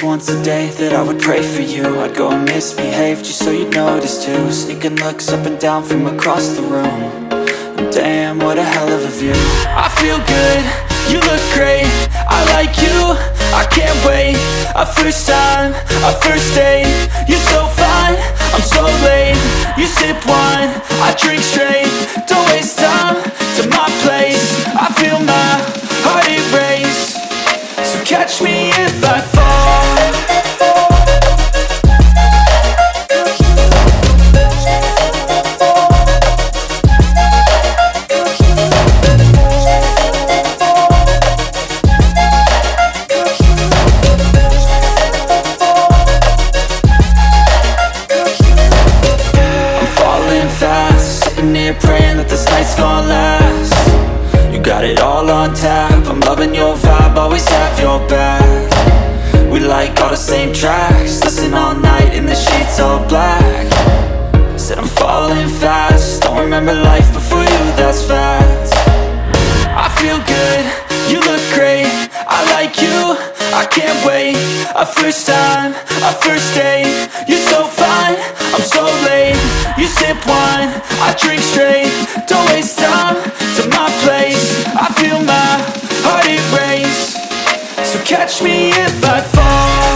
once a day that I would pray for you. I'd go and misbehave just so you'd notice too. Sneaking looks up and down from across the room. And damn, what a hell of a view. I feel good, you look great, I like you, I can't wait. A first time, a first date, you're so fine, I'm so late. You sip wine, I drink straight, don't waste time to my place. I feel my heart erase, so catch me if I fall. Praying that this night's gonna last. You got it all on tap, I'm loving your vibe, always have your back. We like all the same tracks, listen all night in the sheets all black. Said I'm falling fast, don't remember life before you, that's fact. I feel good, you look great, I like you, I can't wait. A first time, a first date, you're so fine, I'm so late. You sip wine, I drink straight, don't waste time to my place. I feel my heart erase, so catch me if I fall.